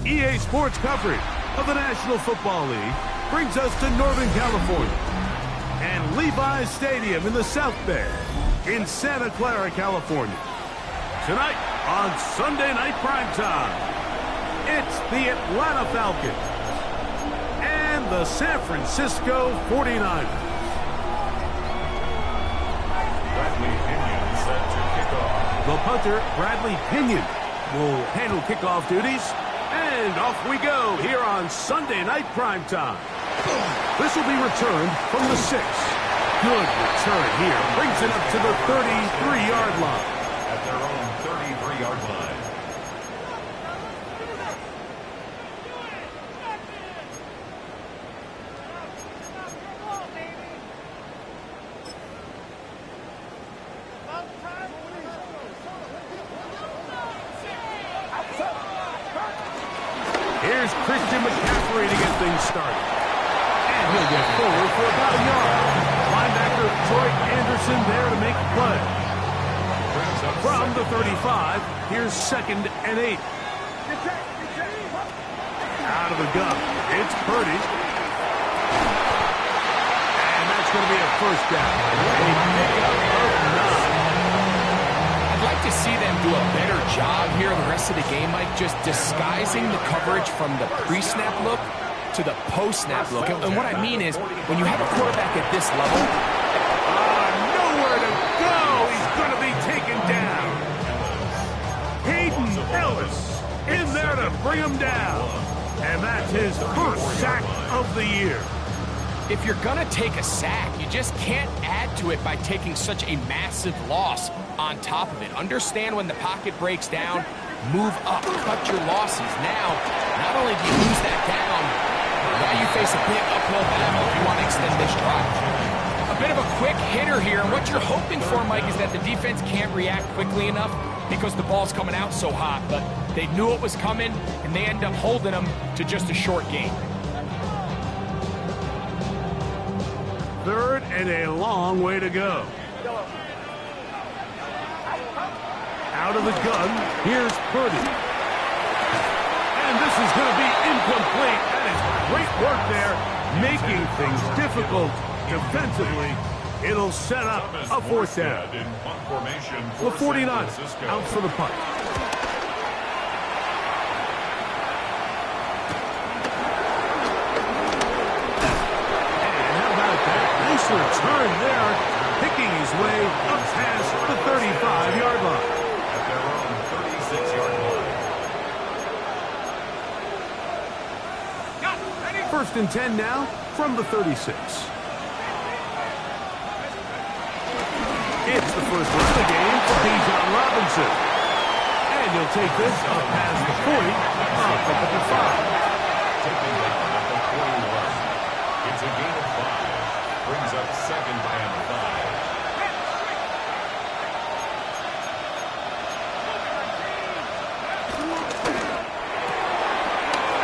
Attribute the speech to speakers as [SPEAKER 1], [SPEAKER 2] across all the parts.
[SPEAKER 1] EA Sports coverage of the National Football League brings us to Northern California and Levi's Stadium in the South Bay in Santa Clara, California. Tonight on Sunday Night Primetime, it's the Atlanta Falcons and the San Francisco 49ers.
[SPEAKER 2] Bradley Pinion set to kick off.
[SPEAKER 1] The punter, Bradley Pinion, will handle kickoff duties. And off we go here on Sunday Night Primetime. This will be returned from the 6. Good return here. Brings it up to the 33-yard line.
[SPEAKER 2] At their own 33-yard line.
[SPEAKER 1] Here's Christian McCaffrey to get things started. And he'll get forward for about a yard. Linebacker Troy Anderson there to make the play. From the 35, here's 2nd and 8. Out of the gun, it's Purdy. And that's going to be a first down. A pickup of 9.
[SPEAKER 3] I'd like to see them do a better job here the rest of the game, Mike, just disguising the coverage from the pre-snap look to the post-snap look. And what I mean is, when you have a quarterback at this level,
[SPEAKER 1] nowhere to go. He's going to be taken down. Hayden Ellis in there to bring him down. And that's his first sack of the year.
[SPEAKER 3] if you're going to take a sack, you just can't add to it by taking such a massive loss on top of it. Understand when the pocket breaks down, move up, cut your losses. Now, not only do you lose that down, now you face a big uphill battle if you want to extend this drive. A bit of a quick hitter here, and what you're hoping for, Mike, is that the defense can't react quickly enough because the ball's coming out so hot, but they knew it was coming, and they end up holding them to just a short gain.
[SPEAKER 1] Third and a long way to go. Out of the gun, here's Purdy. And this is going to be incomplete. That is great work there, making things difficult defensively. It'll set up a fourth down. The 49ers out for the punt. Return there, picking his way up past the 35-yard line.
[SPEAKER 2] At their own 36-yard line.
[SPEAKER 1] First and 10 now from the 36. It's the first run of the game for Bijan Robinson. And he'll take this up past the 40, up at the 5.
[SPEAKER 2] Taking down at the 41. It's a gain of 5. Brings up 2nd and 5.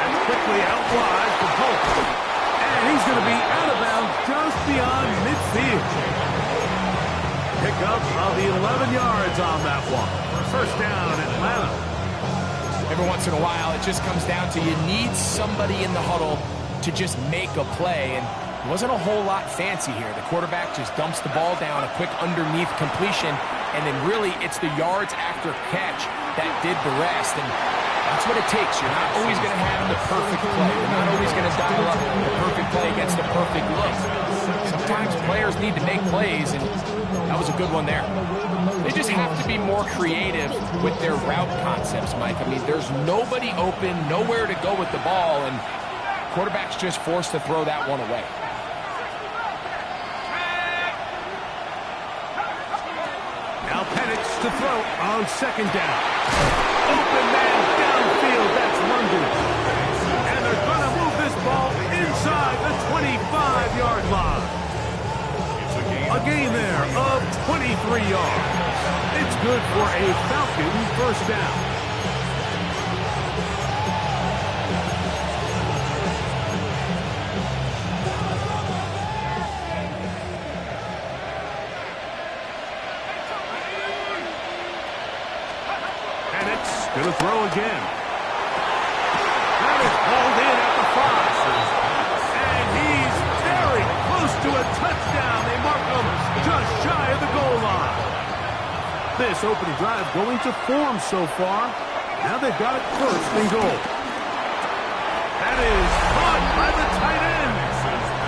[SPEAKER 1] And quickly out wide for Polk. And he's going to be out of bounds just beyond midfield. Pick up of the 11 yards on that one. First down, Atlanta.
[SPEAKER 3] Every once in a while, it just comes down to you need somebody in the huddle to just make a play, and it wasn't a whole lot fancy here. The quarterback just dumps the ball down, a quick underneath completion, and then really it's the yards after catch that did the rest. And that's what it takes. You're not always going to have the perfect play. You're not always going to dial up the perfect play against the perfect look. Sometimes players need to make plays, and that was a good one there. They just have to be more creative with their route concepts, Mike. I mean, there's nobody open, nowhere to go with the ball, and quarterback's just forced to throw that one away.
[SPEAKER 1] Now Penix to throw on second down. Open man downfield, that's London. And they're going to move this ball inside the 25-yard line. A gain there of 23 yards. It's good for a Falcon first down. Going to throw again. this opening drive going to form so far. Now they've got it first and goal. That is caught by the tight end.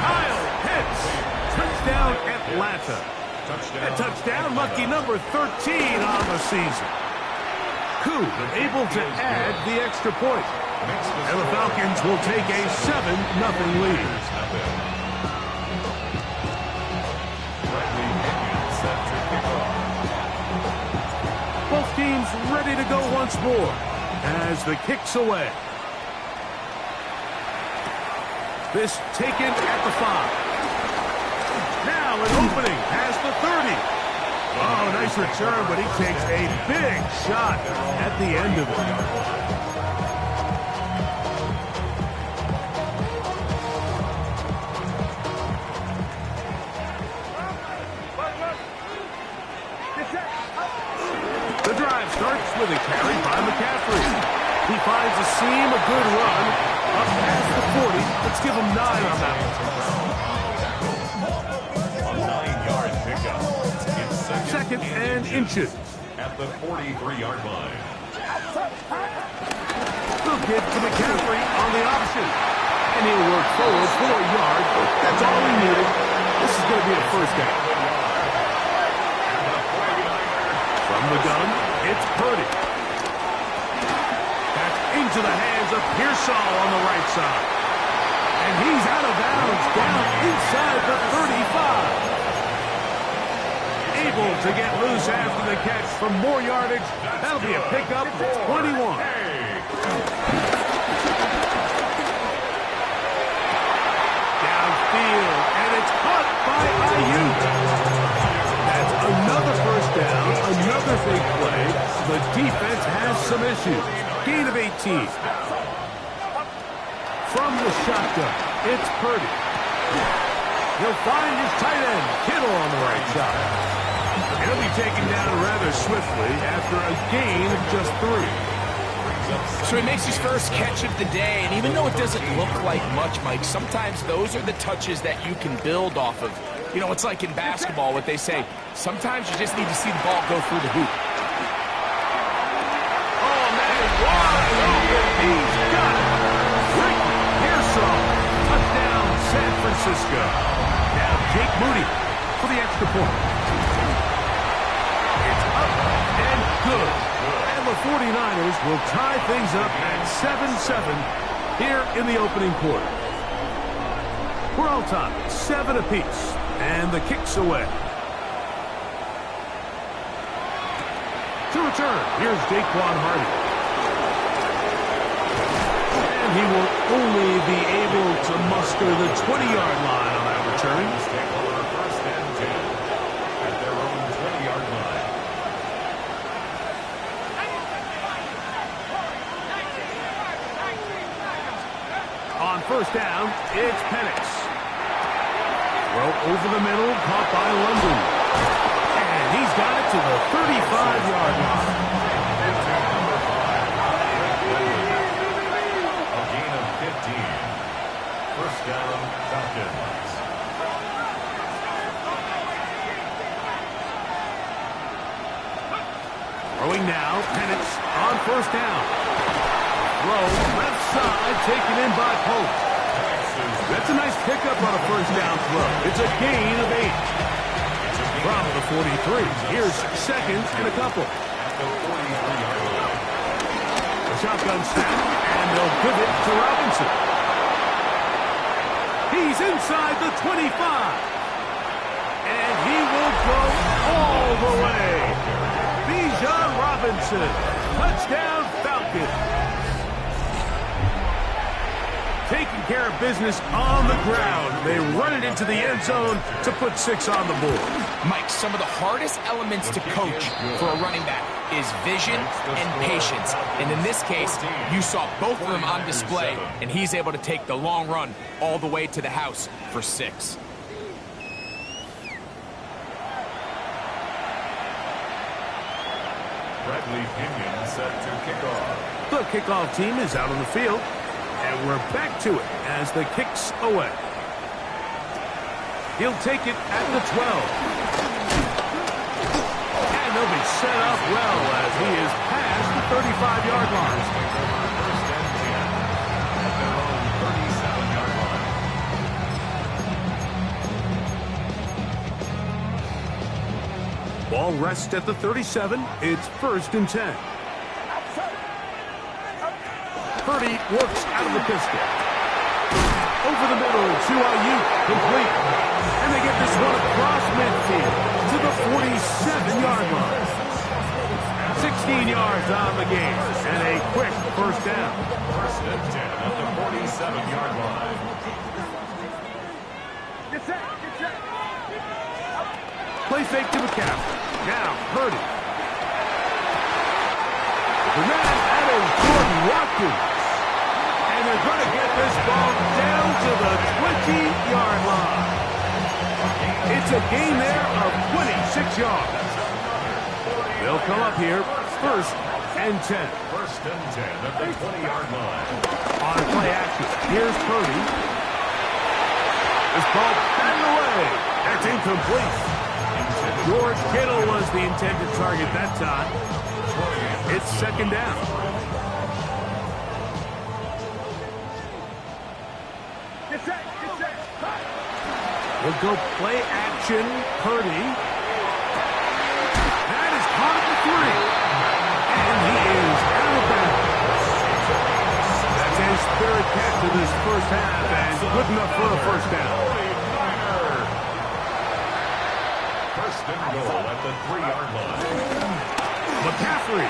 [SPEAKER 1] Kyle Pitts. Touchdown, Atlanta. A touchdown, lucky number 13 on the season. Koo able to add the extra point. And the Falcons will take a 7-0 lead. Both teams ready to go once more as the kick's away. This taken at the 5. Now an opening past the 30. Oh, nice return, but he takes a big shot at the end of it. The drive starts with a carry by McCaffrey. He finds a seam, a good run, up past the 40. Let's give him 9 on that one. Second and inches.
[SPEAKER 2] At the 43-yard line.
[SPEAKER 1] Good give to McCaffrey on the option. And he'll work forward 4 yards. That's all he needed. This is going to be a first down. From the gun, it's Purdy. Back into the hands of Pearsall on the right side. And he's out of bounds down inside the 35. Able to get loose after the catch for more yardage. That'll be a pickup for 21. Downfield, and it's caught by Ayuk. That's another first down, another big play. The defense has some issues. Gain of 18. From the shotgun, it's Purdy. He'll find his tight end, Kittle, on the right side. He'll be taken down rather swiftly after a gain of just 3.
[SPEAKER 3] So he makes his first catch of the day, and even though it doesn't look like much, Mike, sometimes those are the touches that you can build off of. You know, it's like in basketball, what they say, sometimes you just need to see the ball go through the hoop.
[SPEAKER 1] Oh, man, wide open. He's got it. Rick Pearsall. Touchdown, San Francisco. Now Jake Moody for the extra point. And good. And the 49ers will tie things up at 7-7 here in the opening quarter. We're all tied, 7 apiece, and the kick's away. To return, here's Daquan Hardy. And he will only be able to muster the 20-yard line on that return.
[SPEAKER 2] First and 10 at their own 20-yard line.
[SPEAKER 1] On first down, it's Penix. Throw over the middle, caught by London. And he's got it to the 35-yard line.
[SPEAKER 2] A gain of 15. First down, Falcons.
[SPEAKER 1] Throwing now, Penix on first down. Throw left side, taken in by Pope. That's a nice pickup on a first down throw. It's a gain of 8. From the 43, here's second and a couple. The shotgun snap, and they'll give it to Robinson. He's inside the 25. And he will go all the way. Bijan Robinson, touchdown Falcons. Taking care of business on the ground. They run it into the end zone to put 6 on the board.
[SPEAKER 3] Mike, some of the hardest elements to coach for a running back is vision and patience. And in this case, you saw both of them on display, and he's able to take the long run all the way to the house for 6.
[SPEAKER 2] Bradley Pinion set to kick off.
[SPEAKER 1] The kickoff team is out on the field. And we're back to it as the kick's away. He'll take it at the 12. And they'll be set up well as he is past the 35-yard line.
[SPEAKER 2] First and 10 at their own 37-yard line.
[SPEAKER 1] Ball rests at the 37. It's 1st and 10. Purdy works out of the pistol. Over the middle to Ayuk, complete. And they get this one across midfield to the 47-yard line. 16 yards on the game, and a quick first down.
[SPEAKER 2] First and 10 at the 47-yard line.
[SPEAKER 1] Play fake to McCaffrey. Now, Purdy. The man, that is Jordan Watkins. And they're going to get this ball down to the 20-yard line. It's a gain there of 26 yards. They'll come up here, 1st and 10.
[SPEAKER 2] First and 10 at the 20-yard line.
[SPEAKER 1] On play action, here's Purdy. This ball batted away. That's incomplete. George Kittle was the intended target that time. It's 2nd down. We'll go play action, Purdy. That is caught at the 3. And he is out of bounds. That's a spirit catch of this first half, and good enough for a first down.
[SPEAKER 2] First and goal at the 3-yard line.
[SPEAKER 1] McCaffrey.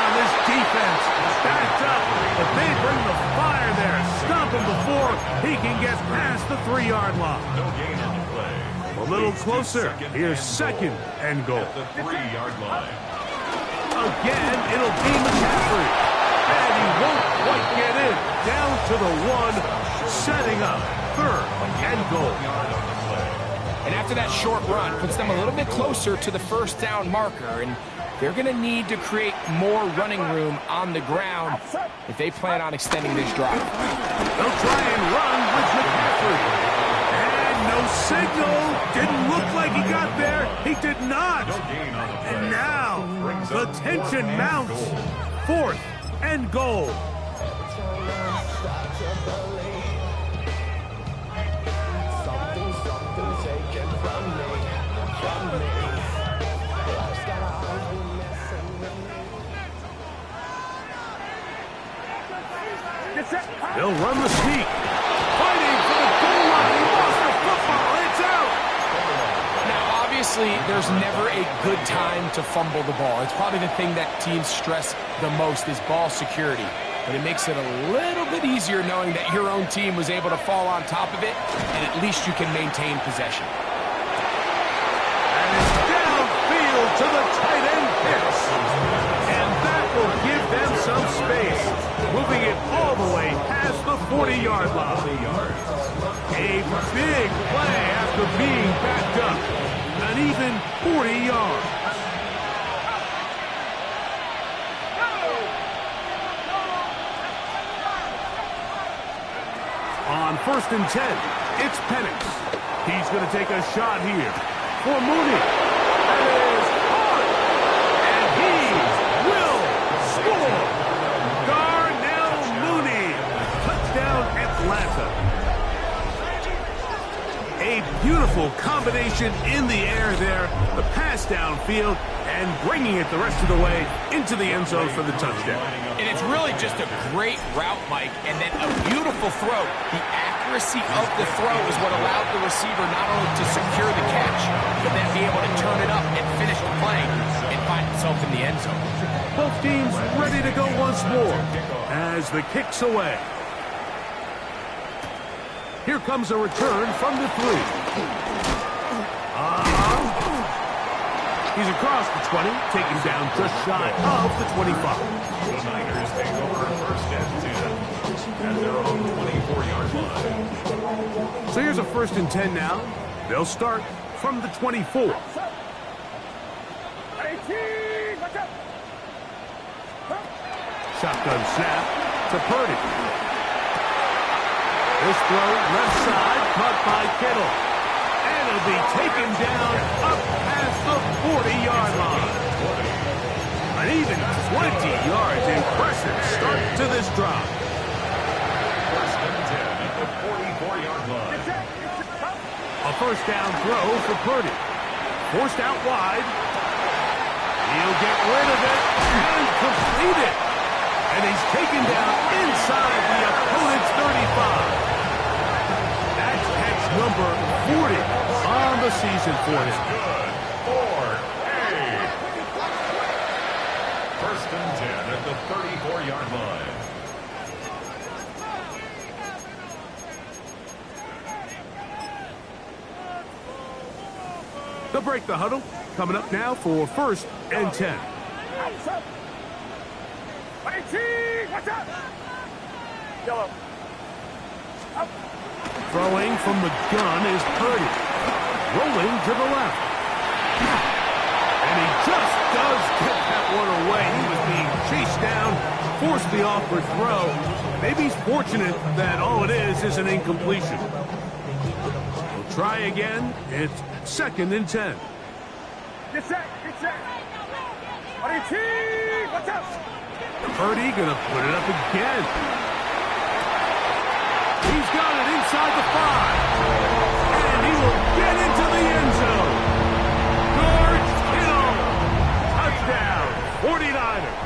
[SPEAKER 1] This defense backed up, but they bring the fire there. Stop him before he can get past the 3-yard line.
[SPEAKER 2] No gain on the play.
[SPEAKER 1] A little closer. Here's 2nd and goal.
[SPEAKER 2] At the 3-yard line.
[SPEAKER 1] Again, it'll be McCaffrey. And he won't quite get in. Down to the 1, setting up 3rd and goal.
[SPEAKER 3] And after that short run, puts them a little bit closer to the first down marker. And they're going to need to create more running room on the ground if they plan on extending this drive.
[SPEAKER 1] They'll try and run with McCaffrey. And no signal. Didn't look like he got there. He did not. And now the tension mounts. 4th and goal. They'll run the sneak. Fighting for the goal line. He lost the football. It's out.
[SPEAKER 3] Now, obviously, there's never a good time to fumble the ball. It's probably the thing that teams stress the most is ball security. But it makes it a little bit easier knowing that your own team was able to fall on top of it, and at least you can maintain possession.
[SPEAKER 1] And it's downfield to the tight end Pitts. And that will give them some space. Moving it all the way past the 40-yard line. A big play after being backed up. An even 40 yards. On 1st and 10, it's Penix. He's going to take a shot here for Mooney. That is hard. And he will score. Darnell Mooney. Touchdown Atlanta. A beautiful combination in the air there. The pass downfield and bringing it the rest of the way into the end zone for the touchdown.
[SPEAKER 3] And it's really just a great route, Mike, and then a beautiful throw. The accuracy of the throw is what allowed the receiver not only to secure the catch, but then be able to turn it up and finish the play and find himself in the end zone.
[SPEAKER 1] Both teams ready to go once more as the kick's away. Here comes a return from the 3. He's across the 20, taken down just shy of the 25.
[SPEAKER 2] The Niners take over 1st and 10 at their own 24-yard line.
[SPEAKER 1] So here's a 1st and 10 now. They'll start from the 24. Shotgun snap to Purdy. This throw left side, caught by Kittle. And he'll be taken down up past the 40-yard line. An even 20 yards. Impressive start to this drive.
[SPEAKER 2] First and 10 at the 44-yard line.
[SPEAKER 1] A first down throw for Purdy. Forced out wide. He'll get rid of it and complete it. And he's taken down inside the opponent's 35. That's catch number 40 on the season for him.
[SPEAKER 2] Good for A. First and 10 at the 34-yard line.
[SPEAKER 1] They'll break the huddle. Coming up now for first and 10. Throwing from the gun is Purdy. Rolling to the left. And he just does get that one away. He was being chased down, forced the awkward throw. Maybe he's fortunate that all it is an incompletion. We'll try again. It's second and 10.
[SPEAKER 4] Get set. Watch out.
[SPEAKER 1] Purdy gonna put it up again. He's got it inside the 5. And he will get into the end zone. George Kittle. Touchdown. 49ers.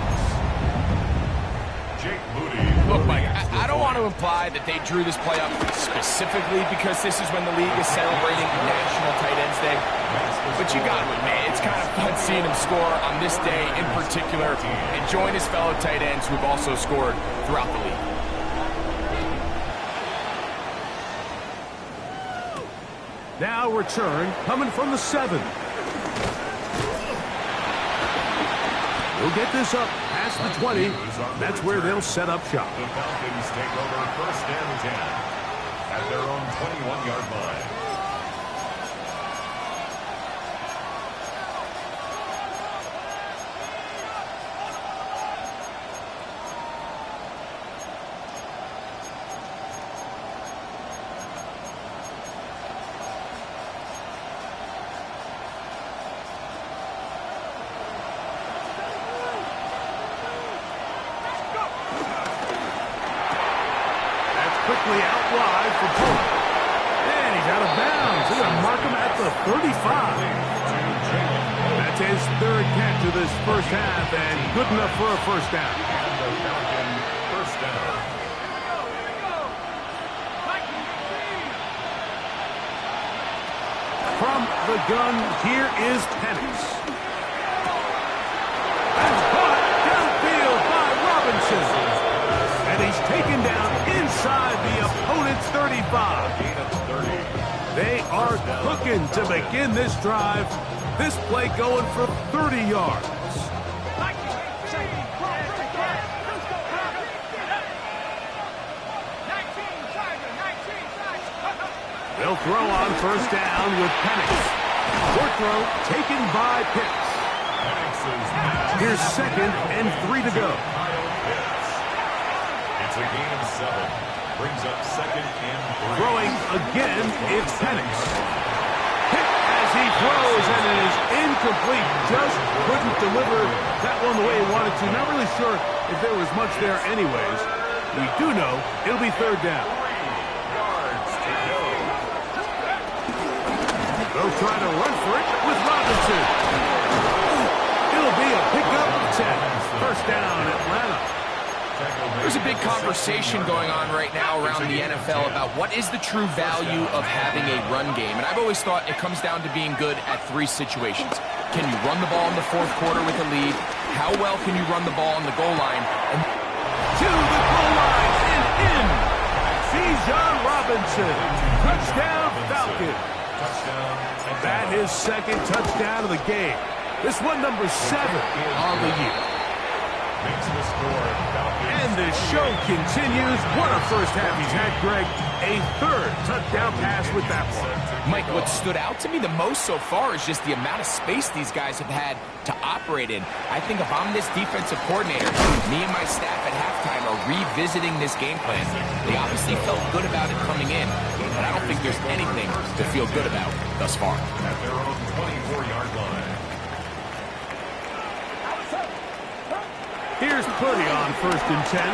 [SPEAKER 2] Jake Moody.
[SPEAKER 3] Look, Mike, I don't want to imply that they drew this play up specifically because this is when the league is celebrating National Tight Ends Day. But you got to admit, it's kind of fun seeing him score on this day in particular and join his fellow tight ends who have also scored throughout the league.
[SPEAKER 1] Now return coming from the 7. We'll get this up past the 20. That's where they'll set up shop.
[SPEAKER 2] The Falcons take over first and 10 at their own 21-yard line.
[SPEAKER 1] Quickly out wide for Pope. And he's out of bounds. They're going to mark him at the 35. That's his third catch of this first half and good enough for a first down.
[SPEAKER 2] And the Falcon first down.
[SPEAKER 1] From the gun, here is Penix. That's caught downfield by Robinson. And he's taken down inside the opponent's 35.
[SPEAKER 2] Gain of 30.
[SPEAKER 1] They are cooking to begin this drive. This play going for 30 yards. They'll throw on first down with Penix. Short throw taken by Pitts. Here's second and 3 to go.
[SPEAKER 2] It's a gain of 7. Brings up second and 3.
[SPEAKER 1] Throwing again, it's Penix. Hit as he throws, and it is incomplete. Just couldn't deliver that one the way he wanted to. Not really sure if there was much there anyways. We do know it'll be third down.
[SPEAKER 2] 3 yards to go.
[SPEAKER 1] They'll try to run for it with Robinson. It'll be a pickup of 10. First down, Atlanta.
[SPEAKER 3] There's a big conversation going on right now around the NFL about what is the true value of having a run game. And I've always thought it comes down to being good at 3 situations. Can you run the ball in the 4th quarter with a lead? How well can you run the ball on the goal line? And
[SPEAKER 1] to the goal line and in. Bijan Robinson. Touchdown, Falcon.
[SPEAKER 2] Touchdown.
[SPEAKER 1] That his second touchdown of the game. This one number 7 on the year.
[SPEAKER 2] Makes the score.
[SPEAKER 1] And the show continues. What a first half he's had, Greg. A third touchdown pass with that one.
[SPEAKER 3] Mike, what stood out to me the most so far is just the amount of space these guys have had to operate in. I think if I'm this defensive coordinator, me and my staff at halftime are revisiting this game plan. They obviously felt good about it coming in, but I don't think there's anything to feel good about thus far.
[SPEAKER 2] At their own 24-yard line.
[SPEAKER 1] Here's Purdy on 1st and 10.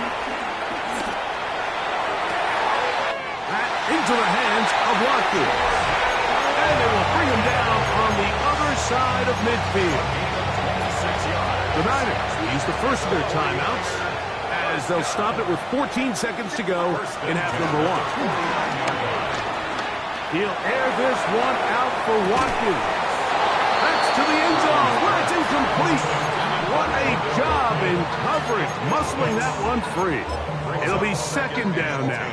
[SPEAKER 1] That into the hands of Watkins. And they will bring him down on the other side of midfield. The Niners use the first of their timeouts as they'll stop it with 14 seconds to go in half number 1. He'll air this one out for Watkins. That's to the end zone where it's incomplete. What a job in coverage, muscling that one free. It'll be 2nd down now.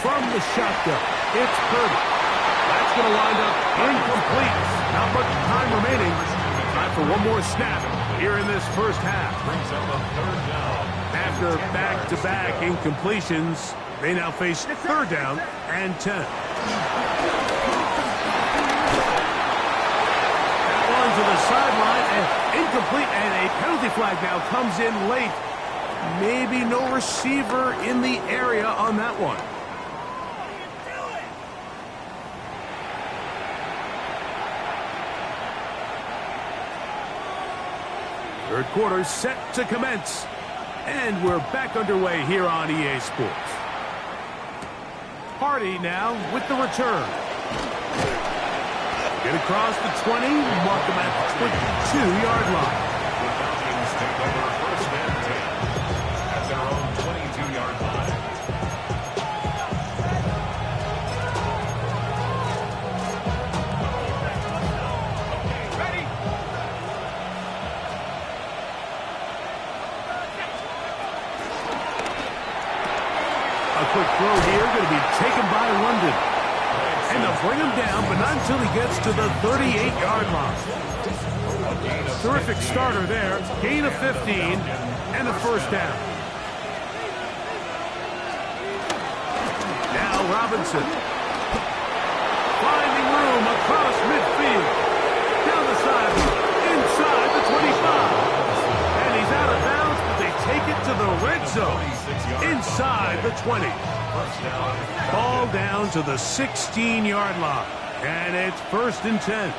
[SPEAKER 1] From the shotgun, it's Purdy. That's going to wind up incomplete. Not much time remaining. Time for one more snap here in this first half.
[SPEAKER 2] Brings up a 3rd down.
[SPEAKER 1] After back-to-back incompletions, they now face 3rd down and 10. That one to the sideline and incomplete, and a penalty flag now comes in late. Maybe no receiver in the area on that one. Third quarter set to commence. And we're back underway here on EA Sports. Hardy now with the return. Get across the 20, mark them at the 22-yard line.
[SPEAKER 2] The Falcons take over 1st and 10 at their own 22-yard line.
[SPEAKER 1] A quick throw here, going to be taken by London. And they'll bring him down, but not until he gets to the 38-yard line. Terrific starter there. Gain of 15 and a 1st down. Now Robinson. Finding room across midfield. Down the sideline. Inside the 25. And he's out of bounds, but they take it to the red zone. Inside the 20. Ball down to the 16-yard line. And it's 1st and 10.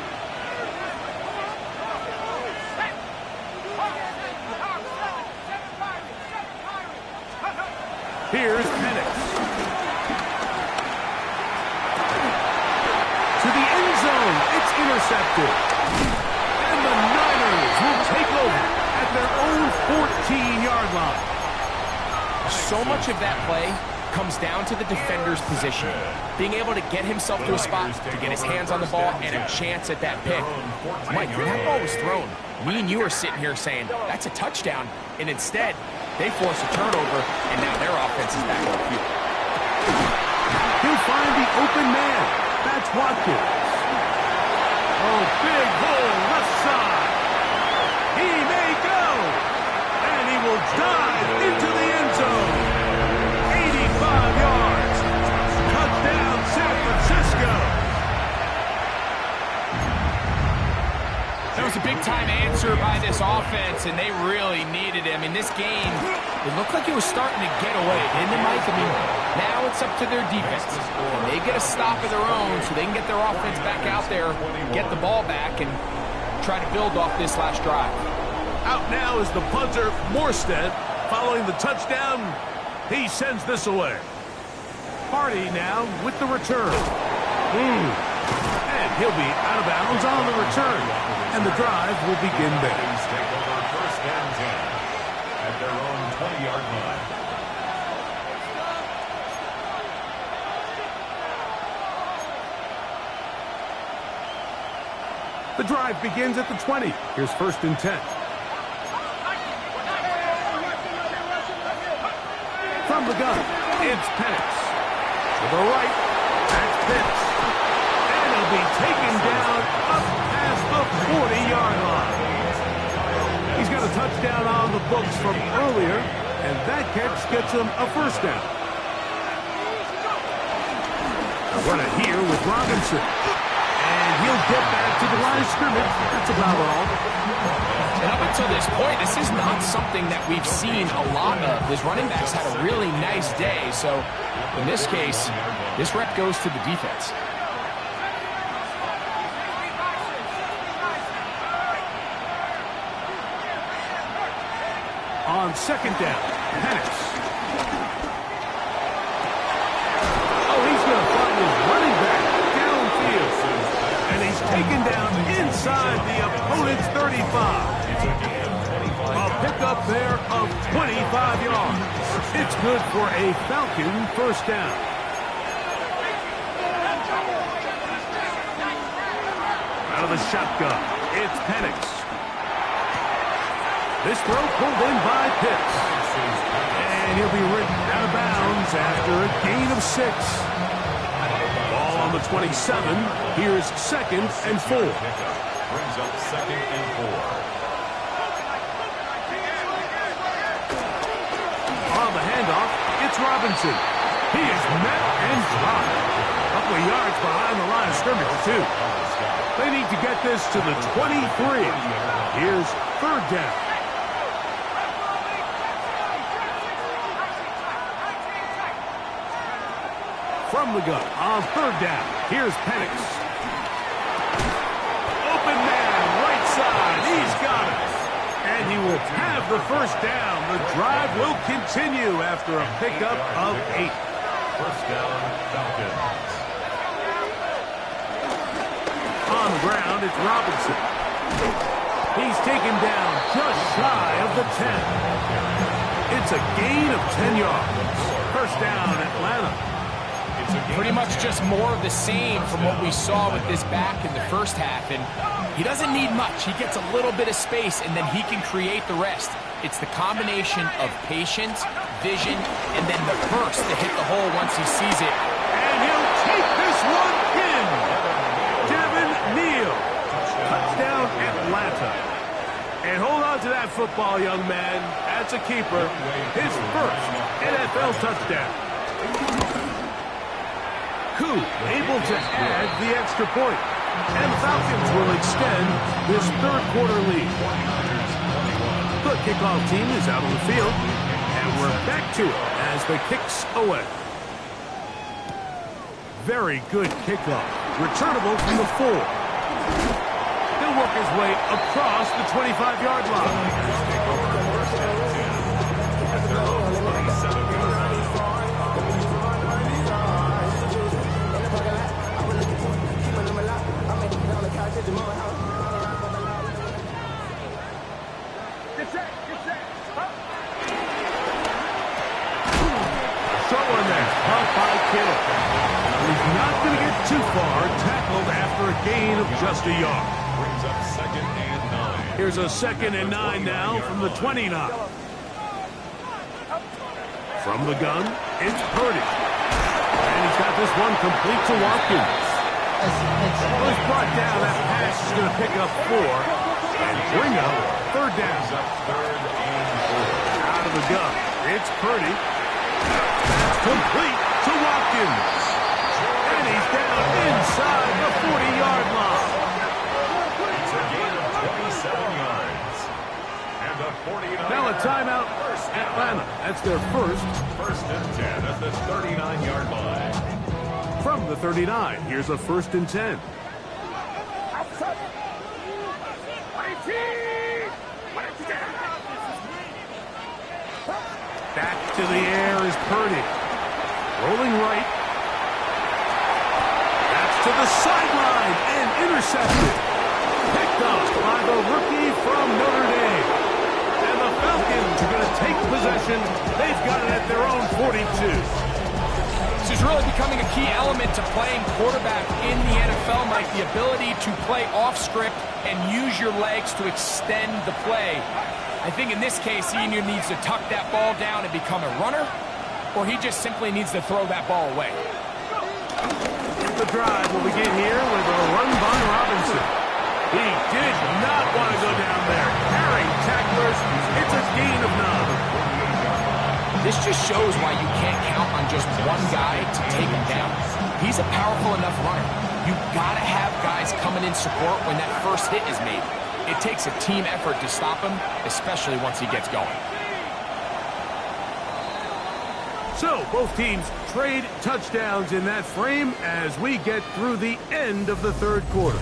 [SPEAKER 1] Here's Penix. To the end zone. It's intercepted. And the Niners will take over at their own 14-yard line.
[SPEAKER 3] So much of that play comes down to the defender's position. Being able to get himself to a spot, to get his hands on the ball, and a chance at that pick. Mike, when that ball was thrown, me and you are sitting here saying, that's a touchdown. And instead, they force a turnover, and now their offense is back on the field.
[SPEAKER 1] He'll find the open man. That's Watkins. Oh, big hole left side. He may go. And he will dive into the end zone. 85 yards. Touchdown, San Francisco.
[SPEAKER 3] That was a big-time answer by this offense, and they really needed it. I mean, this game, it looked like it was starting to get away, didn't it, Mike? I mean, now it's up to their defense. And they get a stop of their own so they can get their offense back out there, get the ball back, and try to build off this last drive.
[SPEAKER 1] Out now is the punter, Morstead. Following the touchdown, he sends this away. Hardy now with the return. And he'll be out of bounds on the return. And the drive will begin there.
[SPEAKER 2] Falcons take over 1st and 10 at their own 20-yard line.
[SPEAKER 1] The drive begins at the 20. Here's 1st and 10. From the gun, it's Penix. To the right, that's Pitts. And he'll be taken down up past the 40-yard line. He's got a touchdown on the books from earlier, and that catch gets him a 1st down. Run it here with Robinson. And he'll get back to the line of scrimmage. That's about all.
[SPEAKER 3] And up until this point, this is not something that we've seen a lot of. His running backs had a really nice day. So in this case, this rep goes to the defense.
[SPEAKER 1] On second down, Penix. Oh, he's going to find his running back downfield. And he's taken down inside the opponent's 35. A pickup there of 25 yards. It's good for a Falcon first down. Out of the shotgun, it's Penix. This throw pulled in by Pitts. And he'll be written out of bounds after a gain of 6. Ball on the 27. Here's 2nd and 4.
[SPEAKER 2] Brings up 2nd and 4.
[SPEAKER 1] On the handoff, it's Robinson. He is met and dropped. A couple of yards behind the line of scrimmage, too. They need to get this to the 23. Here's 3rd down. From the gun on 3rd down. Here's Penix. Open man, right side. He's got it. And he will have the first down. The drive will continue after a pickup of 8.
[SPEAKER 2] First down, Falcons.
[SPEAKER 1] On the ground, it's Robinson. He's taken down just shy of the 10. It's a gain of 10 yards. First down, Atlanta.
[SPEAKER 3] Pretty much just more of the same from what we saw with this back in the first half. And he doesn't need much. He gets a little bit of space, and then he can create the rest. It's the combination of patience, vision, and then the burst to hit the hole once he sees it.
[SPEAKER 1] And he'll take this one in. Devin Neal. Touchdown, Atlanta. And hold on to that football, young man. That's a keeper. His first NFL touchdown. Koo able to add the extra point. And the Falcons will extend this 3rd quarter lead. The kickoff team is out on the field. And we're back to it as the kick's away. Very good kickoff. Returnable from the 4. He'll work his way across the 25-yard line. Short one there. Caught by Kittle. He's not going to get too far. Tackled after a gain of just a yard.
[SPEAKER 2] Brings up 2nd and 9.
[SPEAKER 1] Here's a 2nd and 9 now from the 29. From the gun, it's Purdy. And he's got this one complete to Watkins. Well, he's brought down. That pass is going to pick up 4 and bring up 3rd down. Out of the gun, it's Purdy. That's complete to Watkins. And he's down inside the 40-yard line.
[SPEAKER 2] It's a gain of 27 yards. And a 49.
[SPEAKER 1] Now a timeout, Atlanta. That's their first.
[SPEAKER 2] 1st and 10 at the 39-yard line.
[SPEAKER 1] From the 39, here's a 1st and 10. Back to the air is Purdy. Rolling right. That's to the sideline and intercepted. Picked up by the rookie from Notre Dame. And the Falcons are going to take possession. They've got it at their own 42.
[SPEAKER 3] This is really becoming a key element to playing quarterback in the NFL, Mike. The ability to play off script and use your legs to extend the play. I think in this case, he either needs to tuck that ball down and become a runner, or he just simply needs to throw that ball away.
[SPEAKER 1] The drive will begin here with a run by Robinson. He did not want to go down there. Carrying tacklers, it's a gain of 9.
[SPEAKER 3] This just shows why you can't count on just one guy to take him down. He's a powerful enough runner. You've got to have guys coming in support when that first hit is made. It takes a team effort to stop him, especially once he gets going.
[SPEAKER 1] So, both teams trade touchdowns in that frame as we get through the end of the third quarter.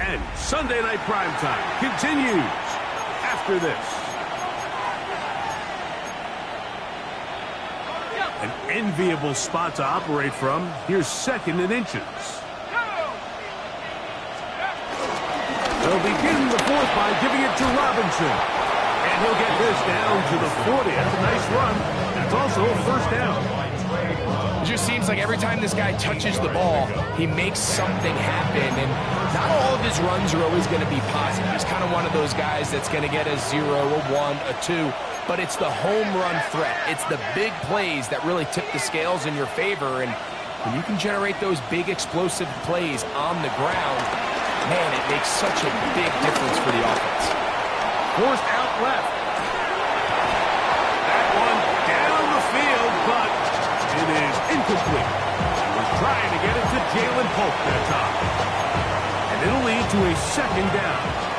[SPEAKER 1] And Sunday Night Primetime continues after this. An enviable spot to operate from. Here's 2nd and inches. They'll begin the fourth by giving it to Robinson. And he'll get this down to the 40. That's a nice run. That's also a first down.
[SPEAKER 3] It just seems like every time this guy touches the ball, he makes something happen. And not all of his runs are always going to be positive. He's kind of one of those guys that's going to get a 0, a 1, a 2. But it's the home run threat. It's the big plays that really tip the scales in your favor. And when you can generate those big explosive plays on the ground, man, it makes such a big difference for the offense.
[SPEAKER 1] Forced out left. That one down the field, but it is incomplete. He was trying to get it to Jalen Polk that time. And it'll lead to a 2nd down.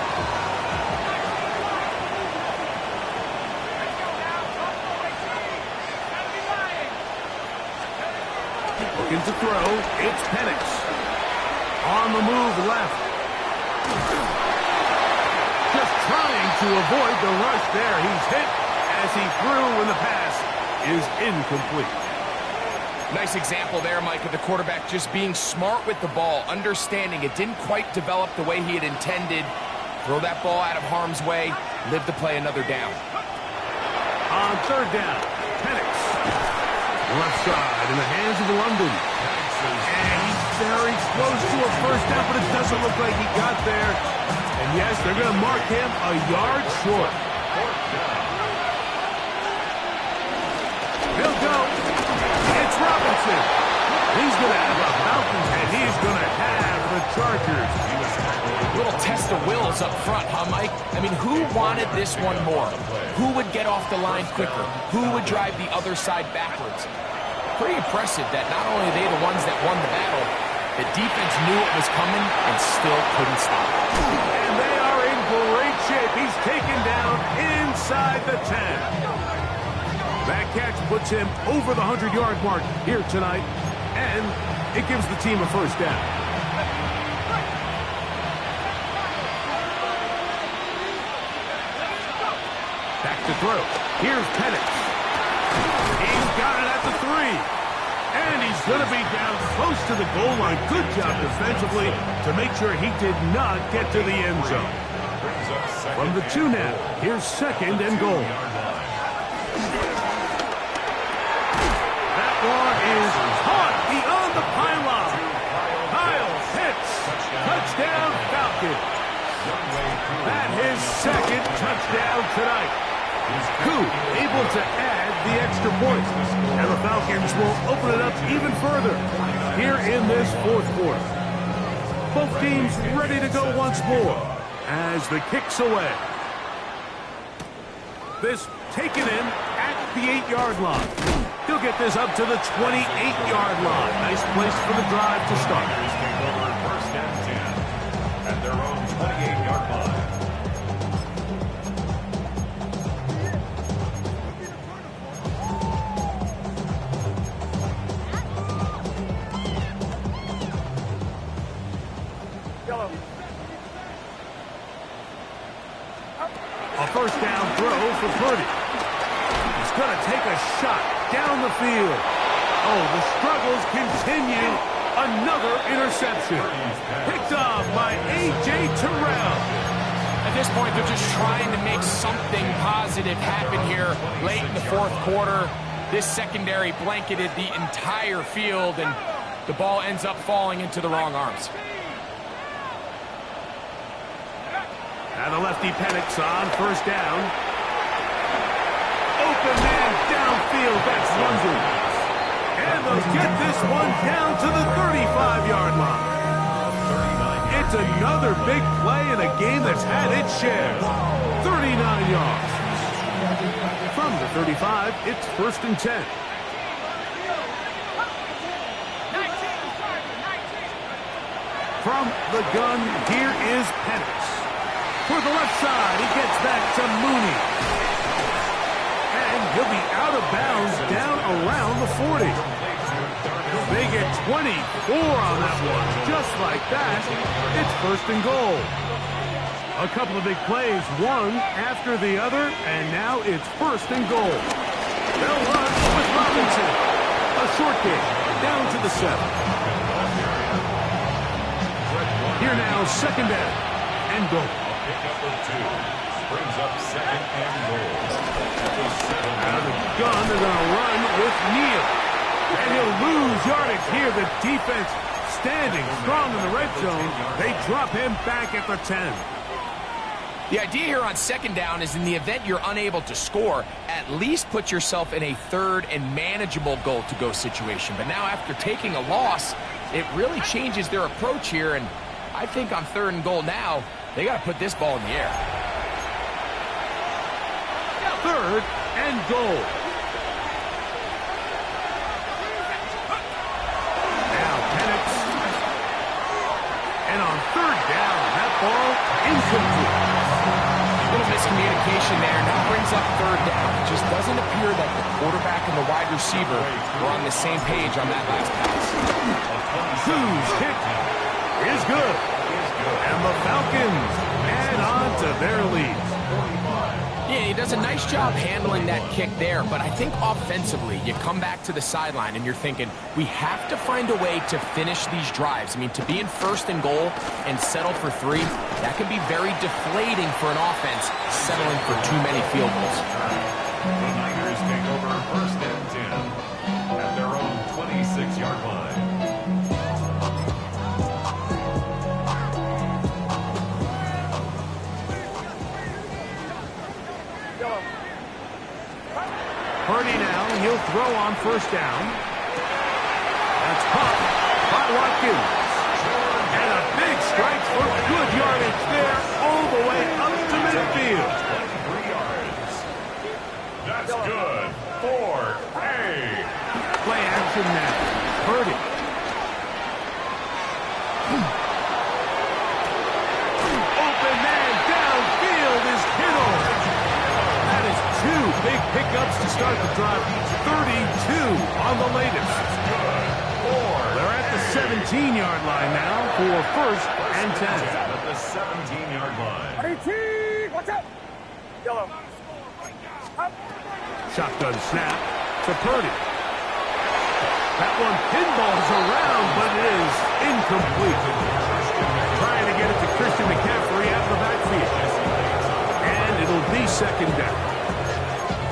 [SPEAKER 1] Looking to throw, it's Penix. On the move left. Just trying to avoid the rush there. He's hit as he threw, and the pass is incomplete.
[SPEAKER 3] Nice example there, Mike, of the quarterback just being smart with the ball, understanding it didn't quite develop the way he had intended. Throw that ball out of harm's way, live to play another down.
[SPEAKER 1] On 3rd down, Penix. Left side in the hands of London. And he's very close to a first down, but it doesn't look like he got there. And yes, they're going to mark him a yard short. He'll go. It's Robinson. He's going to have a mountain, and he's going to have the Chargers.
[SPEAKER 3] Little test of wills up front, huh, Mike? I mean, who wanted this one more? Who would get off the line quicker? Who would drive the other side backwards? Pretty impressive that not only are they the ones that won the battle, the defense knew it was coming and still couldn't stop it.
[SPEAKER 1] And they are in great shape. He's taken down inside the 10. That catch puts him over the 100-yard mark here tonight, and it gives the team a first down. Back to throw. Here's Penix. He's got it at the 3. And he's going to be down close to the goal line. Good job defensively to make sure he did not get to the end zone. From the 2 now, here's 2nd and goal. That one is caught beyond the pylon. Kyle Pitts, touchdown Falcons. That his 2nd touchdown tonight. Who able to add the extra point. And the Falcons will open it up even further here in this 4th quarter. Both teams ready to go once more as the kick's away. This taken in at the 8-yard line. He'll get this up to the 28-yard line. Nice place for the drive to start.
[SPEAKER 2] First and 10 at their own 28-yard line.
[SPEAKER 1] A first down throw for Purdy. He's going to take a shot down the field. Oh, the struggles continue. Another interception. Picked off by A.J. Terrell.
[SPEAKER 3] At this point, they're just trying to make something positive happen here late in the 4th quarter. This secondary blanketed the entire field, and the ball ends up falling into the wrong arms.
[SPEAKER 1] Now the lefty Penix on first down. Open man downfield. That's London. And they'll get this one down to the 35-yard line. It's another big play in a game that's had its share. 39 yards. From the 35, it's 1st and 10. From the gun, here is Penix. For the left side, he gets back to Mooney. And he'll be out of bounds down around the 40. They get 24 on that one. Just like that, it's 1st and goal. A couple of big plays, one after the other, and now it's 1st and goal. They'll run with Robinson. A short kick down to the 7. Here now, 2nd down and goal.
[SPEAKER 2] A pickup of 2 brings up 2nd and goal.
[SPEAKER 1] Out of the gun, they're going to run with Neal. And he'll lose yardage here. The defense standing strong in the red zone. They drop him back at the 10.
[SPEAKER 3] The idea here on 2nd down is in the event you're unable to score, at least put yourself in a 3rd and manageable goal-to-go situation. But now after taking a loss, it really changes their approach here, and I think on 3rd and goal now, they got to put this ball in the air.
[SPEAKER 1] 3rd and goal. Now Penix. And on 3rd down, that ball incomplete.
[SPEAKER 3] A little miscommunication there. Now brings up 3rd down. It just doesn't appear that the quarterback and the wide receiver were on the same page on that last pass.
[SPEAKER 1] Whose kick is good. And the Falcons add on to their lead.
[SPEAKER 3] Yeah, he does a nice job handling that kick there, but I think offensively, you come back to the sideline and you're thinking, we have to find a way to finish these drives. I mean, to be in 1st and goal and settle for 3, that can be very deflating for an offense, settling for too many field goals.
[SPEAKER 2] The Niners take over 1st and 10 at their own 26-yard line.
[SPEAKER 1] Purdy now, he'll throw on 1st down. That's caught by Watkins. And a big strike for good yardage there all the way up to midfield.
[SPEAKER 2] 3 yards. That's good for A.
[SPEAKER 1] Play action now. Purdy. Open man downfield is Kittle. That is 2 big pickups to start the drive. 32 on the latest. They're at the 17-yard line now for 1st and 10.
[SPEAKER 2] At the 17-yard line.
[SPEAKER 4] 18, watch out. Yellow. Up.
[SPEAKER 1] Shotgun snap to Purdy. That one pinballs around, but it is incomplete. Trying to get it to Christian McCaffrey out of the backfield. And it'll be 2nd down.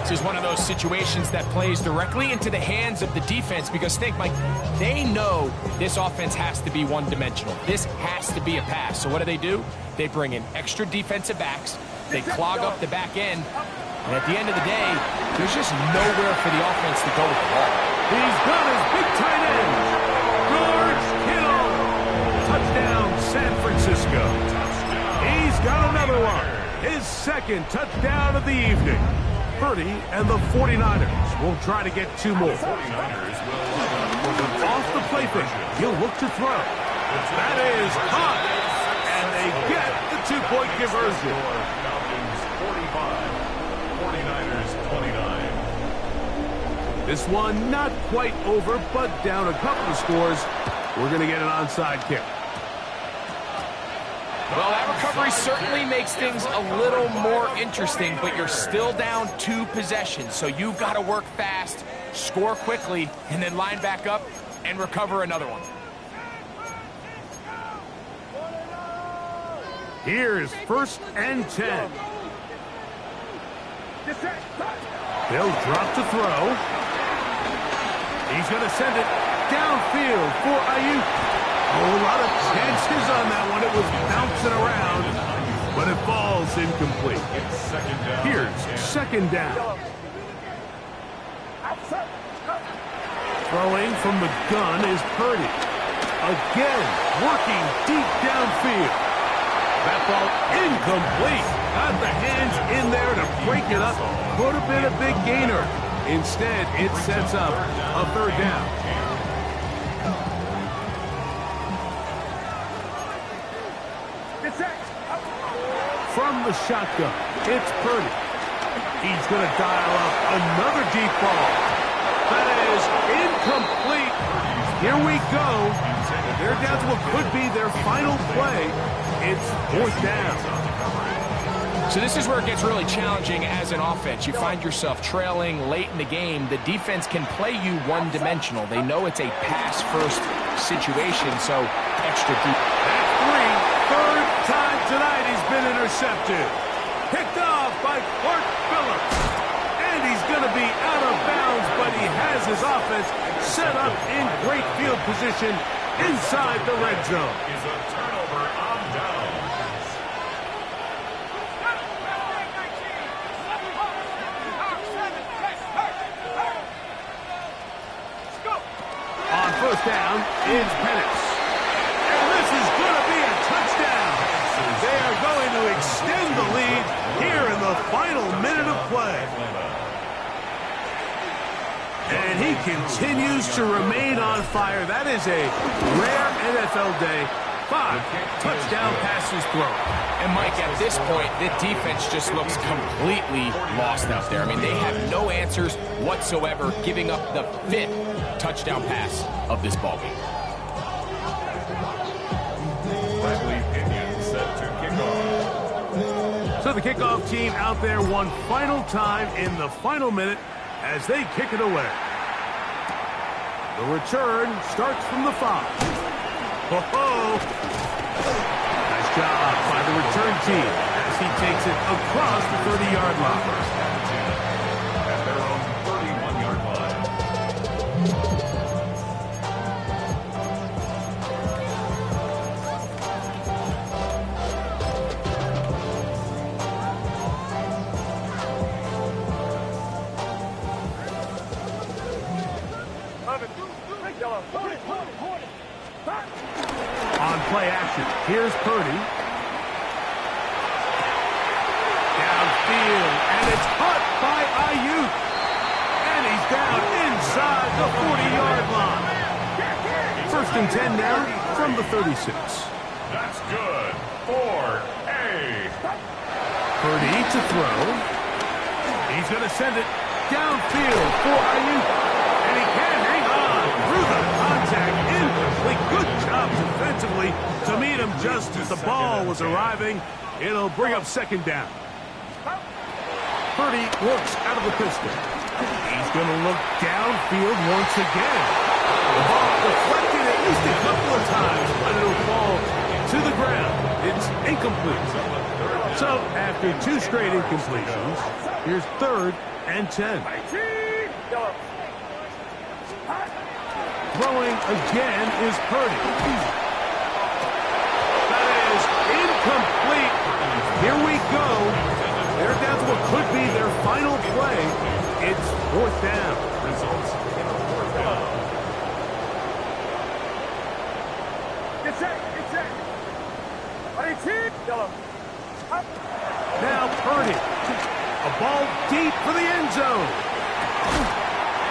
[SPEAKER 3] This is one of those situations that plays directly into the hands of the defense because think, Mike, they know this offense has to be one-dimensional. This has to be a pass. So what do? They bring in extra defensive backs. They clog up the back end. And at the end of the day, there's just nowhere for the offense to go with the ball.
[SPEAKER 1] He's got his big tight end, George Kittle. Touchdown, San Francisco. He's got another one. His 2nd touchdown of the evening. Purdy and the 49ers will try to get 2 more.
[SPEAKER 2] 49ers will
[SPEAKER 1] Off the play fake, he'll look to throw. That is caught. And they get the 2-point conversion.
[SPEAKER 2] Falcons 45, 49ers 29.
[SPEAKER 1] This one not quite over, but down a couple of scores. We're going to get an onside kick.
[SPEAKER 3] Well, that recovery certainly makes things a little more interesting, but you're still down 2 possessions, so you've got to work fast, score quickly, and then line back up and recover another one.
[SPEAKER 1] Here's 1st and 10. They'll drop to throw. He's going to send it downfield for Ayuk. A lot of chances on that one. It was bouncing around, but it falls incomplete. Here's 2nd down. Throwing from the gun is Purdy. Again, working deep downfield. That ball incomplete. Got the hands in there to break it up. Could have been a big gainer. Instead, it sets up a third down. From the shotgun, it's Purdy. He's going to dial up another deep ball. That is incomplete. Here we go. They're down to what could be their final play. It's fourth down.
[SPEAKER 3] So this is where it gets really challenging as an offense. You find yourself trailing late in the game. The defense can play you one-dimensional. They know it's a pass-first situation, so extra deep.
[SPEAKER 1] That's three. Third time tonight he's been intercepted. Picked off by Clark Phillips. And he's going to be out of bounds, but he has his offense set up in great field position inside the red zone.
[SPEAKER 2] Is a turnover on downs.
[SPEAKER 1] On first down, it's Penix. And this is going to be a touchdown. They are going to extend the lead here in the final minute of play. And he continues to remain on fire. That is a rare NFL day. 5 touchdown passes thrown.
[SPEAKER 3] And Mike, at this point, the defense just looks completely lost out there. I mean, they have no answers whatsoever, giving up the 5th touchdown pass of this ballgame.
[SPEAKER 2] Bradley Pinion set to kick off.
[SPEAKER 1] So the kickoff team out there one final time in the final minute as they kick it away. The return starts from the 5. Ho-ho! Nice job by the return team as he takes it across the 30-yard line.
[SPEAKER 2] At their own 31-yard line.
[SPEAKER 1] On play action, here's Purdy. Downfield, and it's caught by Ayuk. And he's down inside the 40-yard line. First and 10 now from the 36.
[SPEAKER 2] That's good for a.
[SPEAKER 1] Purdy to throw. He's going to send it downfield for Ayuk. And he can hang on through the contact. Incomplete. Good job defensively to meet him just as the ball was arriving. It'll bring up second down. Purdy works out of the pistol. He's going to look downfield once again. The ball deflected at least a couple of times, but it'll fall to the ground. It's incomplete. So after 2 straight incompletions, here's 3rd and 10. Throwing again is Purdy. That is incomplete. Here we go. They're down to what could be their final play. It's 4th down.
[SPEAKER 2] Results in a 4th down.
[SPEAKER 4] Get set. Get set.
[SPEAKER 1] Now Purdy. A ball deep for the end zone.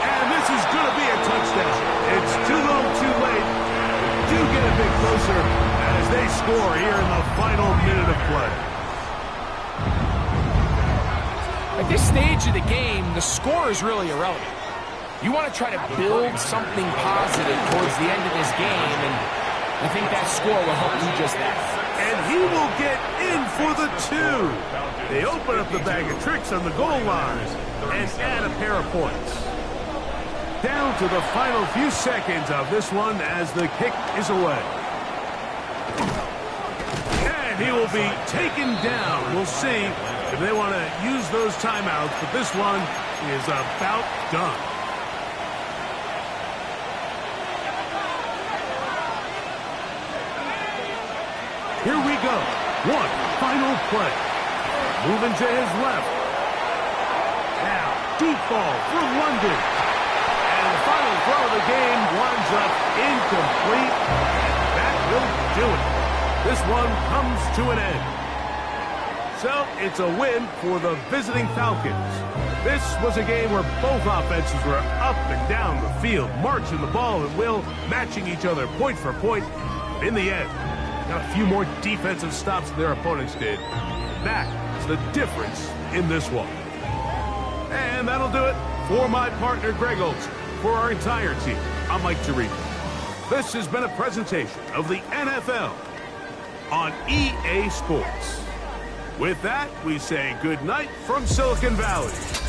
[SPEAKER 1] And this is going to be a touchdown. It's too low, too late. Do get a bit closer as they score here in the final minute of play.
[SPEAKER 3] At this stage of the game, the score is really irrelevant. You want to try to build something positive towards the end of this game, and I think that score will help you just that.
[SPEAKER 1] And he will get in for the 2. They open up the bag of tricks on the goal line and add a pair of points. Down to the final few seconds of this one as the kick is away. And he will be taken down. We'll see if they want to use those timeouts, but this one is about done. Here we go. One final play. Moving to his left. Now, deep ball for London. And the final throw of the game winds up incomplete. And that will do it. this one comes to an end. So it's a win for the visiting Falcons. This was a game where both offenses were up and down the field, marching the ball at will, matching each other point for point. In the end, got a few more defensive stops than their opponents did. That's the difference in this one. And that'll do it for my partner, Greg Olson. For our entire team, I'm Mike Tirico. This has been a presentation of the NFL on EA Sports. With that, we say good night from Silicon Valley.